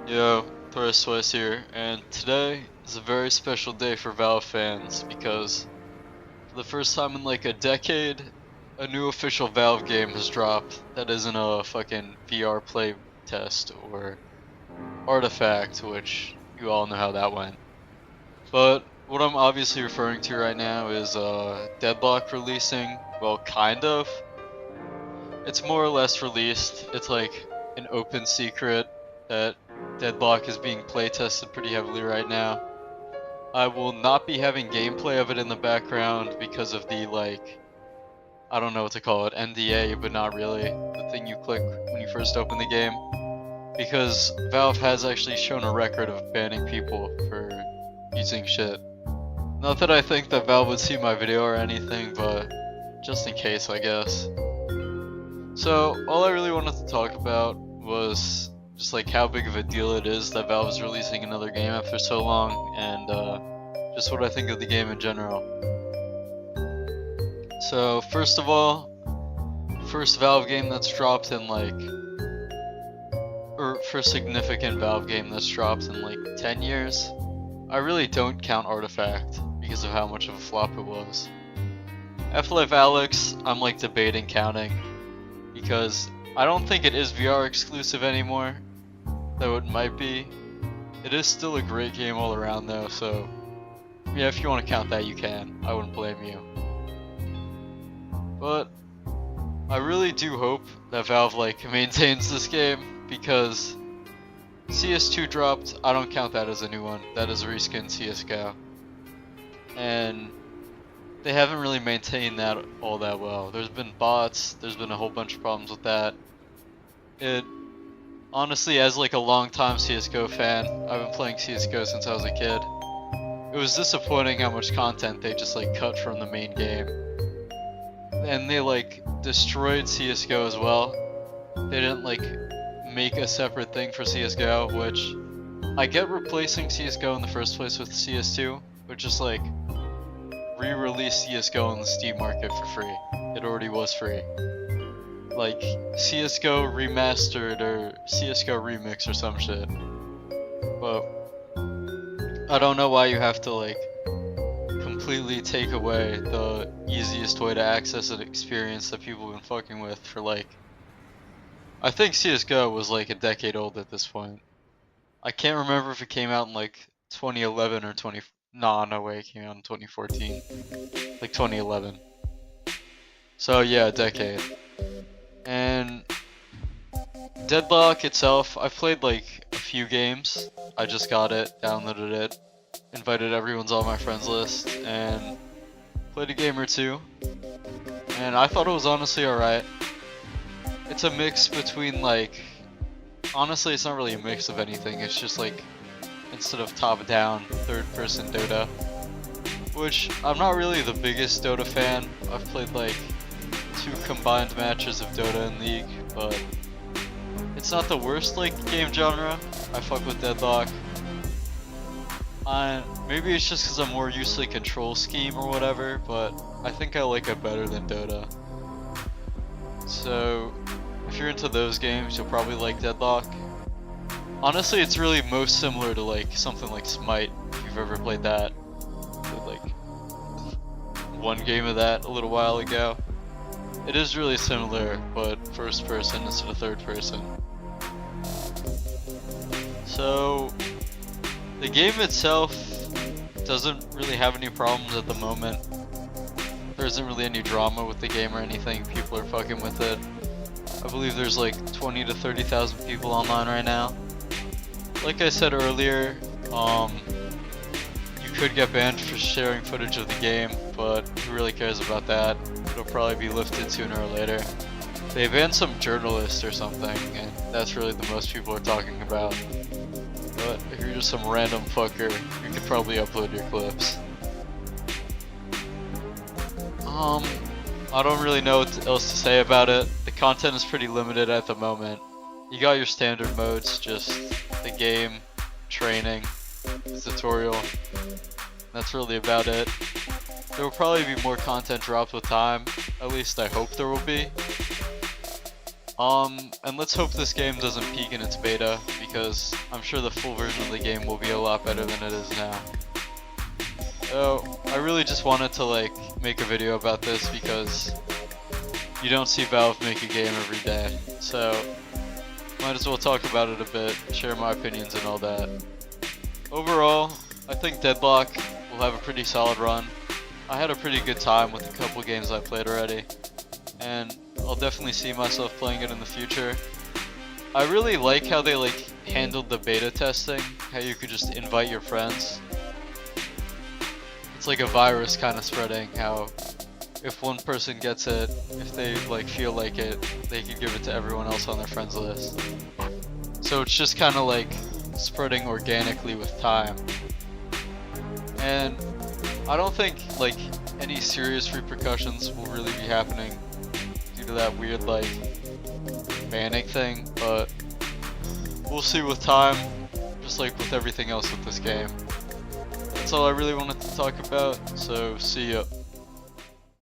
Yo, Swiss here, and today is a very special day for Valve fans because for the first time in like a decade, a new official Valve game has dropped that isn't a fucking VR play test or artifact, which you all know how that went. But what I'm obviously referring to right now is Deadlock releasing, well, kind of. It's more or less released. It's like an open secret that Deadlock is being playtested pretty heavily right now. I will not be having gameplay of it in the background because of the I don't know what to call it, NDA, but not really. The thing you click when you first open the game. Because Valve has actually shown a record of banning people for using shit. Not that I think that Valve would see my video or anything, but just in case, I guess. So, all I really wanted to talk about was just like how big of a deal it is that Valve is releasing another game after so long, and just what I think of the game in general. So, first of all, first Valve game that's dropped in or first significant Valve game that's dropped in like 10 years. I really don't count Artifact because of how much of a flop it was. Half-Life Alyx, I'm like debating counting because I don't think it is VR exclusive anymore, though it might be. It is still a great game all around though, so yeah, if you want to count that you can. I wouldn't blame you. But I really do hope that Valve maintains this game because CS2 dropped. I don't count that as a new one. That is a reskin CSGO. And they haven't really maintained that all that well. There's been bots, there's been a whole bunch of problems with that. It honestly, as like a long-time CSGO fan, I've been playing CSGO since I was a kid. It was disappointing how much content they just cut from the main game. And they destroyed CSGO as well. They didn't make a separate thing for CSGO, which I get replacing CSGO in the first place with CS2, but just re-release CSGO on the Steam market for free. It already was free. Like CSGO remastered or CSGO remix or some shit. But I don't know why you have to completely take away the easiest way to access an experience that people have been fucking with for I think CSGO was a decade old at this point. I can't remember if it came out in 2011 or 20. Nah, no way, it came out in 2014. 2011. So yeah, a decade. And Deadlock itself, I've played a few games. I just got it, downloaded it, invited everyone's on my friends list, and played a game or two. And I thought it was honestly alright. It's a mix between honestly it's not really a mix of anything, it's just instead of top-down, third-person Dota. Which, I'm not really the biggest Dota fan. I've played 2 combined matches of Dota in League, but it's not the worst game genre. I fuck with Deadlock. Maybe it's just because I'm more used to the control scheme or whatever, but I think I like it better than Dota. So, if you're into those games, you'll probably like Deadlock. Honestly, it's really most similar to something like Smite, if you've ever played that. Played one game of that a little while ago. It is really similar, but first person instead of third person. So, the game itself doesn't really have any problems at the moment. There isn't really any drama with the game or anything. People are fucking with it. I believe there's 20 to 30,000 people online right now. Like I said earlier, you could get banned for sharing footage of the game, but who really cares about that? It'll probably be lifted sooner or later. They banned some journalists or something, and that's really the most people are talking about. But if you're just some random fucker, you could probably upload your clips. I don't really know what else to say about it. The content is pretty limited at the moment. You got your standard modes, just the game, training, the tutorial. That's really about it. There will probably be more content dropped with time. At least I hope there will be. And let's hope this game doesn't peak in its beta, because I'm sure the full version of the game will be a lot better than it is now. So, I really just wanted to like make a video about this because you don't see Valve make a game every day. So, might as well talk about it a bit, share my opinions and all that. Overall, I think Deadlock will have a pretty solid run. I had a pretty good time with the couple games I played already, and I'll definitely see myself playing it in the future. I really like how they like handled the beta testing, how you could just invite your friends. It's like a virus kind of spreading, how if one person gets it, if they like feel like it, they can give it to everyone else on their friends list. So it's just kind of like spreading organically with time. And I don't think like any serious repercussions will really be happening due to that weird like banning thing, but we'll see with time, just like with everything else with this game. That's all I really wanted to talk about, so see ya.